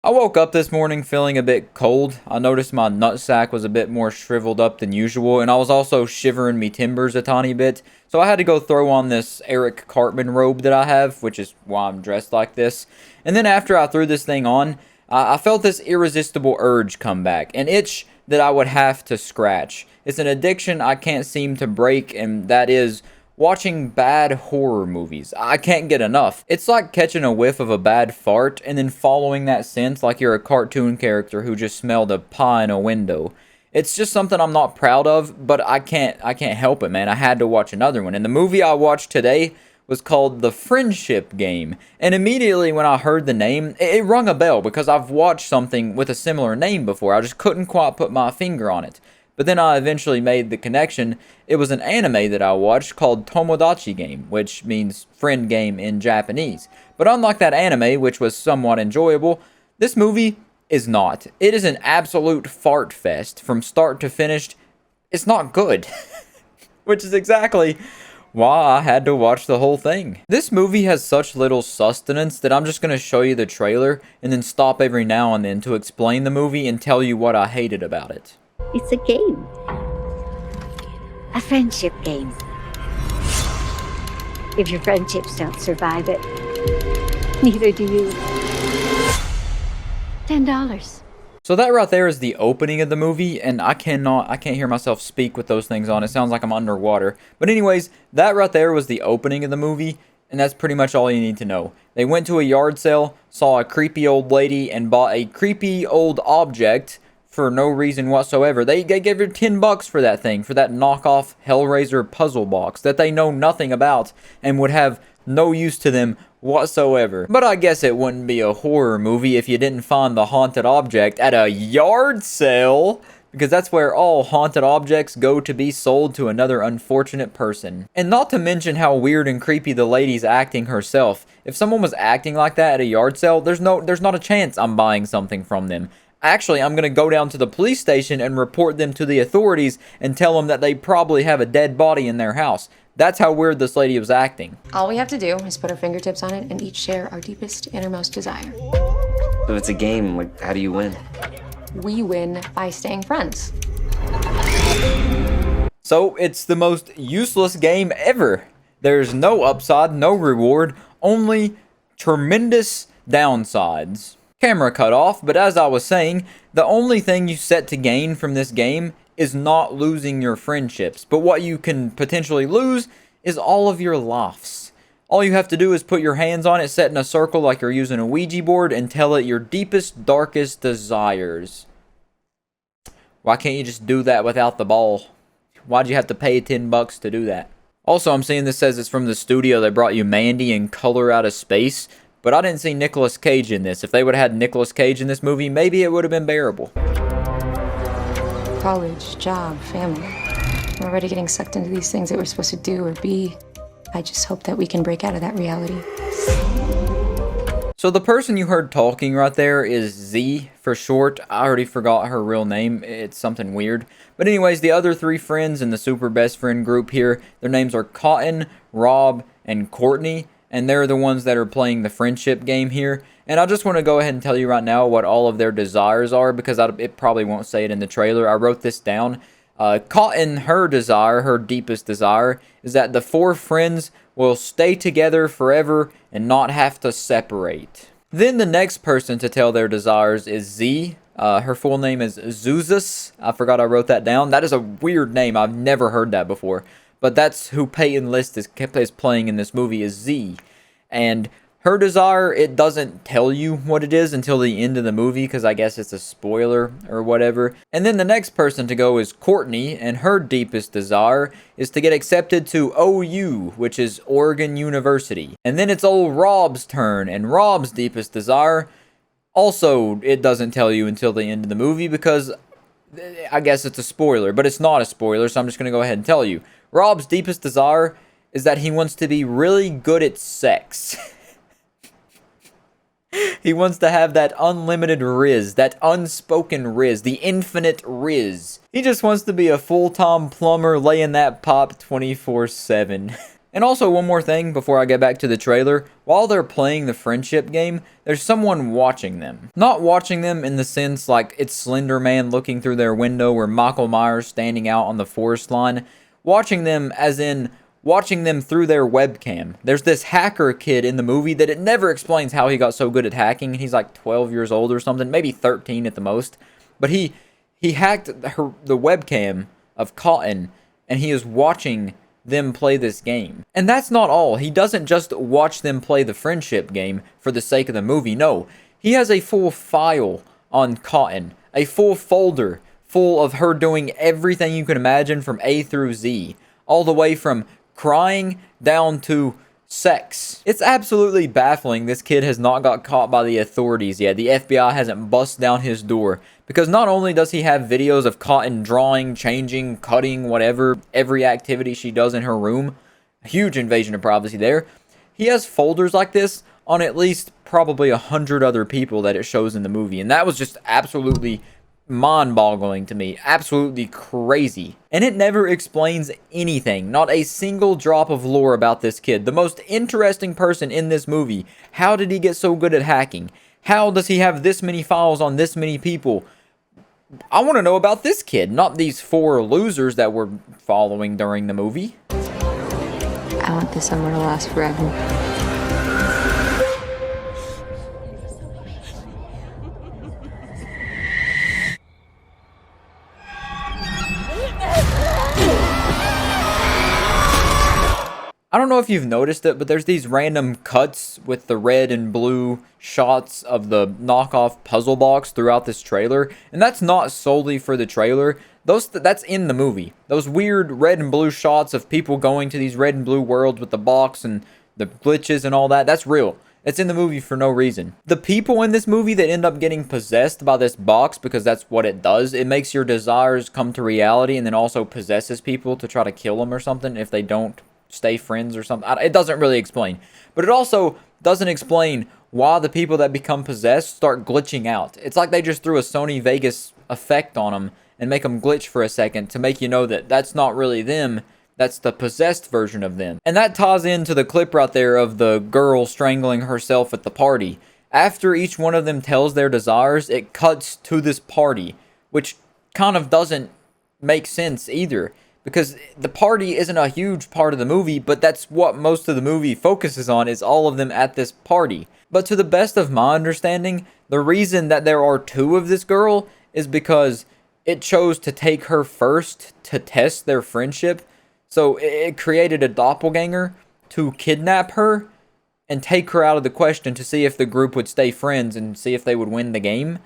I woke up this morning feeling a bit cold. I noticed my nutsack was a bit more shriveled up than usual, and I was also shivering me timbers a tiny bit. So I had to go throw on this Eric Cartman robe that I have, which is why I'm dressed like this. And then after I threw this thing on, I felt this irresistible urge come back, an itch that I would have to scratch. It's an addiction I can't seem to break, and that is watching bad horror movies. I can't get enough. It's like catching a whiff of a bad fart and then following that scent like you're a cartoon character who just smelled a pie in a window. It's just something I'm not proud of, but I can't help it, man. I had to watch another one. And the movie I watched today was called The Friendship Game. And immediately when I heard the name, it rung a bell because I've watched something with a similar name before. I just couldn't quite put my finger on it. But then I eventually made the connection. It was an anime that I watched called Tomodachi Game, which means friend game in Japanese. But unlike that anime, which was somewhat enjoyable, this movie is not. It is an absolute fart fest from start to finish. It's not good. Which is exactly why I had to watch the whole thing. This movie has such little sustenance that I'm just going to show you the trailer and then stop every now and then to explain the movie and tell you what I hated about it. It's a game. A friendship game. If your friendships don't survive it, neither do you. $10. So that right there is the opening of the movie, and I can't hear myself speak with those things on. It sounds like I'm underwater. But anyways, that right there was the opening of the movie, and that's pretty much all you need to know. They went to a yard sale, saw a creepy old lady, and bought a creepy old object for no reason whatsoever. They gave her $10 for that thing, for that knockoff Hellraiser puzzle box that they know nothing about and would have no use to them whatsoever. But I guess it wouldn't be a horror movie if you didn't find the haunted object at a yard sale, because that's where all haunted objects go to be sold to another unfortunate person. And not to mention how weird and creepy the lady's acting herself. If someone was acting like that at a yard sale, there's not a chance I'm buying something from them. Actually, I'm going to go down to the police station and report them to the authorities and tell them that they probably have a dead body in their house. That's how weird this lady was acting. All we have to do is put our fingertips on it and each share our deepest, innermost desire. So it's a game, like, how do you win? We win by staying friends. So it's the most useless game ever. There's no upside, no reward, only tremendous downsides. Camera cut off, but as I was saying, the only thing you set to gain from this game is not losing your friendships, but what you can potentially lose is all of your laughs. All you have to do is put your hands on it, set in a circle like you're using a Ouija board, and tell it your deepest, darkest desires. Why can't you just do that without the ball? Why'd you have to pay $10 to do that? Also, I'm seeing this says it's from the studio that brought you Mandy and Color Out of Space. But I didn't see Nicolas Cage in this. If they would have had Nicolas Cage in this movie, maybe it would have been bearable. College, job, family. We're already getting sucked into these things that we're supposed to do or be. I just hope that we can break out of that reality. So the person you heard talking right there is Z for short. I already forgot her real name. It's something weird. But anyways, the other three friends in the super best friend group here, their names are Cotton, Rob, and Courtney. And they're the ones that are playing the friendship game here. And I just want to go ahead and tell you right now what all of their desires are, because it probably won't say it in the trailer. I wrote this down. Cotton, her desire, her deepest desire, is that the four friends will stay together forever and not have to separate. Then the next person to tell their desires is Z. Her full name is Zuzus. I forgot I wrote that down. That is a weird name. I've never heard that before. But that's who Peyton List is playing in this movie, is Z. And her desire, it doesn't tell you what it is until the end of the movie, because I guess it's a spoiler or whatever. And then the next person to go is Courtney, and her deepest desire is to get accepted to OU, which is Oregon University. And then it's old Rob's turn, and Rob's deepest desire, also, it doesn't tell you until the end of the movie, because I guess it's a spoiler, but it's not a spoiler, so I'm just going to go ahead and tell you. Rob's deepest desire is that he wants to be really good at sex. He wants to have that unlimited riz, that unspoken riz, the infinite riz. He just wants to be a full-time plumber laying that pop 24/7. And also, one more thing before I get back to the trailer. While they're playing the friendship game, there's someone watching them. Not watching them in the sense like it's Slender Man looking through their window or Michael Myers standing out on the forest line. Watching them as in watching them through their webcam. There's this hacker kid in the movie that it never explains how he got so good at hacking. He's like 12 years old or something, maybe 13 at the most. But he hacked the webcam of Cotton, and he is watching them play this game. And that's not all. He doesn't just watch them play the friendship game for the sake of the movie. No, he has a full file on Cotton, a full folder full of her doing everything you can imagine from A through Z, all the way from crying down to sex. It's absolutely baffling this kid has not got caught by the authorities yet. The FBI hasn't bust down his door, because not only does he have videos of Cotton drawing, changing, cutting, whatever, every activity she does in her room, a huge invasion of privacy there, he has folders like this on at least probably 100 other people that it shows in the movie, and that was just absolutely mind-boggling to me. Absolutely crazy. And it never explains anything. Not a single drop of lore about this kid. The most interesting person in this movie. How did he get so good at hacking? How does he have this many files on this many people? I want to know about this kid, not these 4 losers that we're following during the movie. I want this summer to last forever. I don't know if you've noticed it, but there's these random cuts with the red and blue shots of the knockoff puzzle box throughout this trailer, and that's not solely for the trailer. That's in the movie. Those weird red and blue shots of people going to these red and blue worlds with the box and the glitches and all that, that's real. It's in the movie for no reason. The people in this movie that end up getting possessed by this box, because that's what it does, it makes your desires come to reality and then also possesses people to try to kill them or something if they don't stay friends or something. It doesn't really explain. But it also doesn't explain why the people that become possessed start glitching out. It's like they just threw a Sony Vegas effect on them and make them glitch for a second to make you know that that's not really them. That's the possessed version of them. And that ties into the clip right there of the girl strangling herself at the party. After each one of them tells their desires, it cuts to this party, which kind of doesn't make sense either. Because the party isn't a huge part of the movie, but that's what most of the movie focuses on, is all of them at this party. But to the best of my understanding, the reason that there are 2 of this girl is because it chose to take her first to test their friendship. So it created a doppelganger to kidnap her and take her out of the question to see if the group would stay friends and see if they would win the game.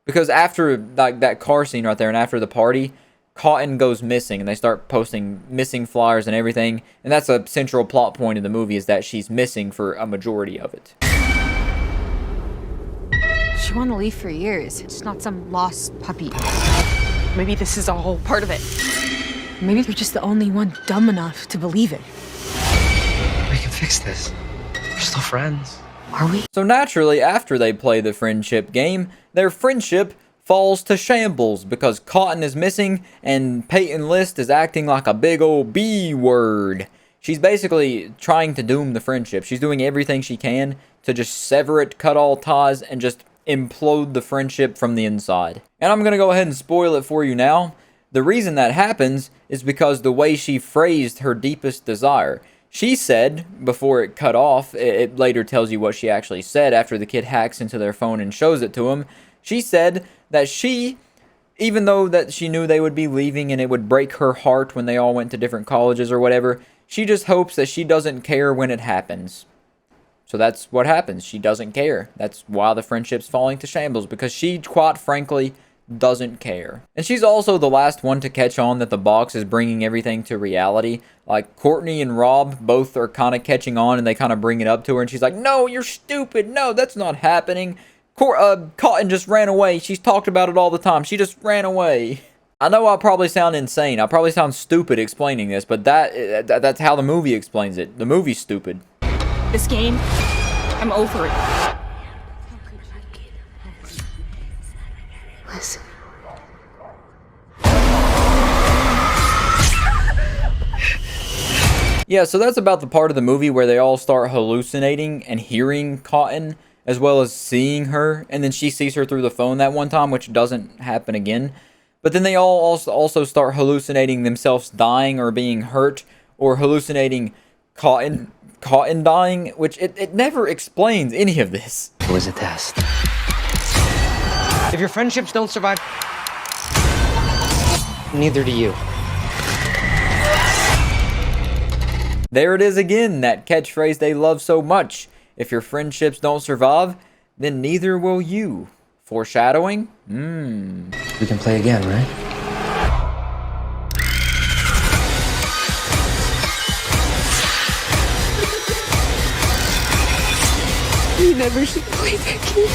Because after like that car scene right there and after the party, Cotton goes missing and they start posting missing flyers and everything, and that's a central plot point of the movie, is that she's missing for a majority of it. She wanted to leave for years. It's not some lost puppy. Maybe this is all part of it. Maybe you're just the only one dumb enough to believe it. We can fix this. We're still friends. Are we? So naturally, after they play the friendship game, their friendship falls to shambles because Cotton is missing and Peyton List is acting like a big old B word. She's basically trying to doom the friendship. She's doing everything she can to just sever it, cut all ties, and just implode the friendship from the inside. And I'm going to go ahead and spoil it for you now. The reason that happens is because the way she phrased her deepest desire. She said, before it cut off, it later tells you what she actually said after the kid hacks into their phone and shows it to him. She said that she, even though that she knew they would be leaving and it would break her heart when they all went to different colleges or whatever, she just hopes that she doesn't care when it happens. So that's what happens. She doesn't care. That's why the friendship's falling to shambles, because she, quite frankly, doesn't care. And she's also the last one to catch on that the box is bringing everything to reality. Like, Courtney and Rob both are kind of catching on, and they kind of bring it up to her, and she's like, no, you're stupid. No, that's not happening. Cotton just ran away. She's talked about it all the time. She just ran away. I know I probably sound insane. I probably sound stupid explaining this, but that's how the movie explains it. The movie's stupid. This game, I'm over it. Listen. Yeah, so that's about the part of the movie where they all start hallucinating and hearing Cotton, as well as seeing her, and then she sees her through the phone that one time, which doesn't happen again. But then they all also start hallucinating themselves dying or being hurt, or hallucinating Cotton dying, which it never explains any of this. It was a test. If your friendships don't survive, neither do you. There it is again, that catchphrase they love so much. If your friendships don't survive, then neither will you. Foreshadowing? We can play again, right? You never should play that game.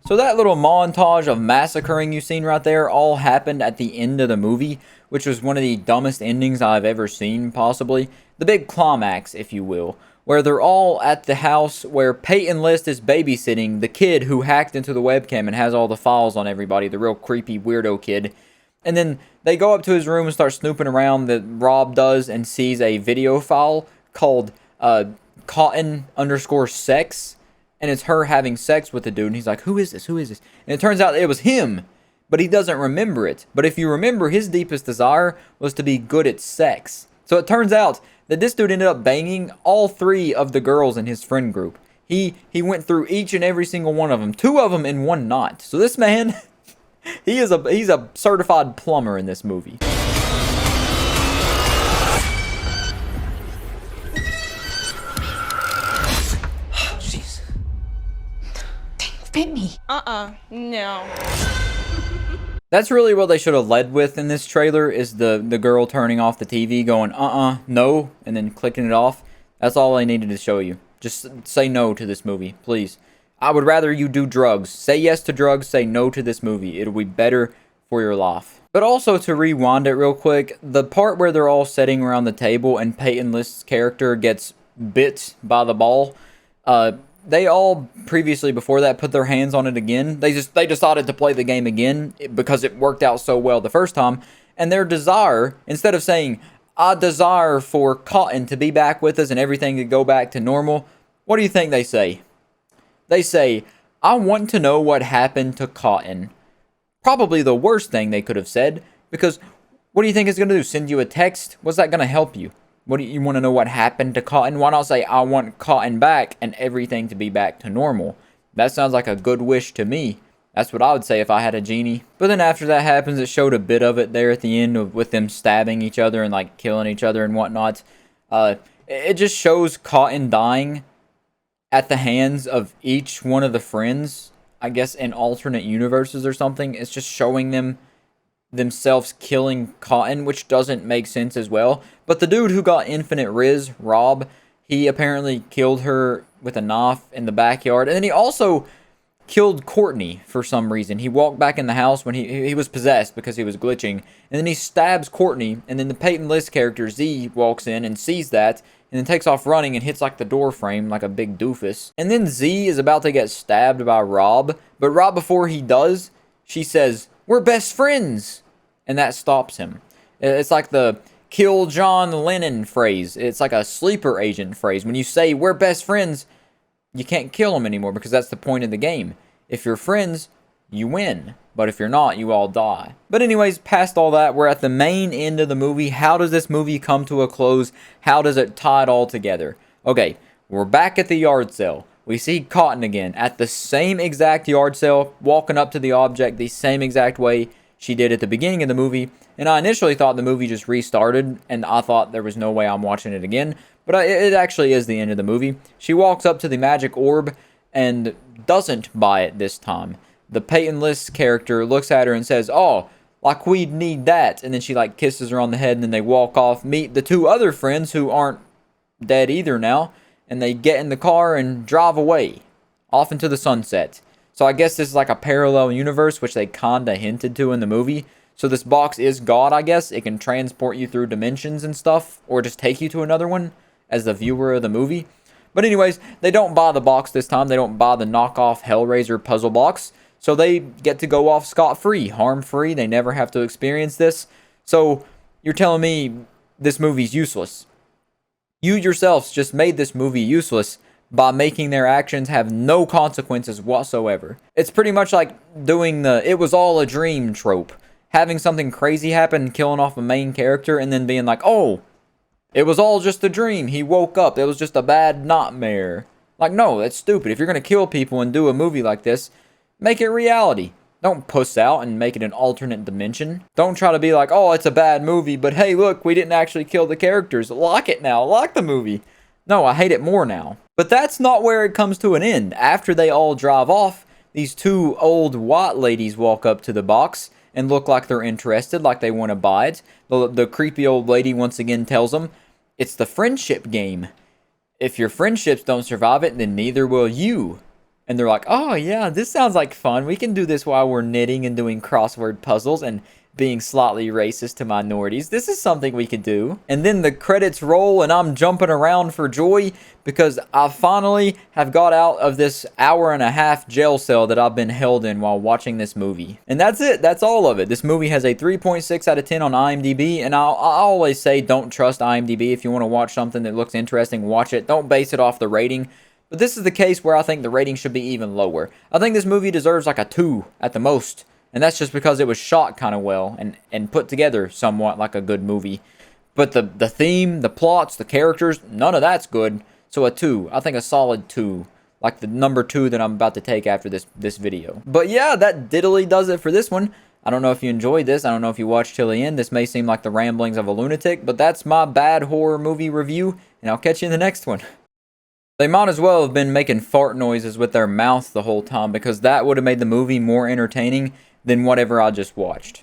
So that little montage of massacring you've seen right there all happened at the end of the movie, which was one of the dumbest endings I've ever seen, possibly. The big climax, if you will, where they're all at the house where Peyton List is babysitting the kid who hacked into the webcam and has all the files on everybody, the real creepy weirdo kid. And then they go up to his room and start snooping around, that Rob does, and sees a video file called Cotton_sex. And it's her having sex with the dude. And he's like, who is this? Who is this? And it turns out it was him. But he doesn't remember it. But if you remember, his deepest desire was to be good at sex. So it turns out that this dude ended up banging all 3 of the girls in his friend group. He went through each and every single one of them. 2 of them in one night. So this man, he's a certified plumber in this movie. Jeez. Bit me. No. That's really what they should have led with in this trailer, is the girl turning off the TV going, no, and then clicking it off. That's all I needed to show you. Just say no to this movie, please. I would rather you do drugs. Say yes to drugs, say no to this movie. It'll be better for your life. But also, to rewind it real quick, the part where they're all sitting around the table and Peyton List's character gets bit by the ball, they all previously before that put their hands on it again. They decided to play the game again because it worked out so well the first time. And their desire, instead of saying, I desire for Cotton to be back with us and everything to go back to normal, what do you think they say? They say, I want to know what happened to Cotton. Probably the worst thing they could have said, because what do you think it's going to do? Send you a text? What's that going to help you? What do you want to know what happened to Cotton? Why not say, I want Cotton back and everything to be back to normal? That sounds like a good wish to me. That's what I would say if I had a genie. But then after that happens, it showed a bit of it there at the end with them stabbing each other and like killing each other and whatnot. It just shows Cotton dying at the hands of each one of the friends, I guess in alternate universes or something. It's just showing themselves killing Cotton, which doesn't make sense as well. But the dude who got infinite Riz, Rob, he apparently killed her with a knife in the backyard. And then he also killed Courtney for some reason. He walked back in the house when he was possessed because he was glitching. And then he stabs Courtney. And then the Peyton List character, Z, walks in and sees that. And then takes off running and hits like the door frame like a big doofus. And then Z is about to get stabbed by Rob. But right before he does, she says, we're best friends. And that stops him. It's like the kill John Lennon phrase. It's like a sleeper agent phrase. When you say we're best friends, you can't kill him anymore because that's the point of the game. If you're friends, you win. But if you're not, you all die. But anyways, past all that, we're at the main end of the movie. How does this movie come to a close? How does it tie it all together? Okay, we're back at the yard sale. We see Cotton again at the same exact yard sale, walking up to the object the same exact way she did at the beginning of the movie. And I initially thought the movie just restarted, and I thought there was no way I'm watching it again. But it actually is the end of the movie. She walks up to the magic orb and doesn't buy it this time. The Peyton List character looks at her and says, oh, like we'd need that. And then she like kisses her on the head, and then they walk off, meet the 2 other friends who aren't dead either now. And they get in the car and drive away, off into the sunset. So I guess this is like a parallel universe, which they kinda hinted to in the movie. So this box is God, I guess. It can transport you through dimensions and stuff, or just take you to another one as the viewer of the movie. But anyways, they don't buy the box this time. They don't buy the knockoff Hellraiser puzzle box. So they get to go off scot-free, harm-free. They never have to experience this. So you're telling me this movie's useless. You yourselves just made this movie useless by making their actions have no consequences whatsoever. It's pretty much like doing the "it was all a dream" trope. Having something crazy happen, killing off a main character, and then being like, oh, it was all just a dream. He woke up. It was just a bad nightmare. Like, no, that's stupid. If you're going to kill people and do a movie like this, make it reality. Don't puss out and make it an alternate dimension. Don't try to be like, oh, it's a bad movie, but hey, look, we didn't actually kill the characters. Lock it now. Lock the movie. No, I hate it more now. But that's not where it comes to an end. After they all drive off, these two old white ladies walk up to the box and look like they're interested, like they want to buy it. The creepy old lady once again tells them, it's the friendship game. If your friendships don't survive it, then neither will you. And they're like, oh yeah, this sounds like fun. We can do this while we're knitting and doing crossword puzzles and being slightly racist to minorities. This is something we could do. And then the credits roll and I'm jumping around for joy because I finally have got out of this hour-and-a-half jail cell that I've been held in while watching this movie. And that's it. That's all of it. This movie has a 3.6 out of 10 on IMDb. And I always say don't trust IMDb. If you want to watch something that looks interesting, watch it. Don't base it off the rating. But this is the case where I think the rating should be even lower. I think this movie deserves like a 2 at the most. And that's just because it was shot kind of well and put together somewhat like a good movie. But the theme, the plots, the characters, none of that's good. So a 2. I think a solid 2. Like the number 2 that I'm about to take after this video. But yeah, that diddly does it for this one. I don't know if you enjoyed this. I don't know if you watched till the end. This may seem like the ramblings of a lunatic. But that's my bad horror movie review. And I'll catch you in the next one. They might as well have been making fart noises with their mouth the whole time because that would have made the movie more entertaining than whatever I just watched.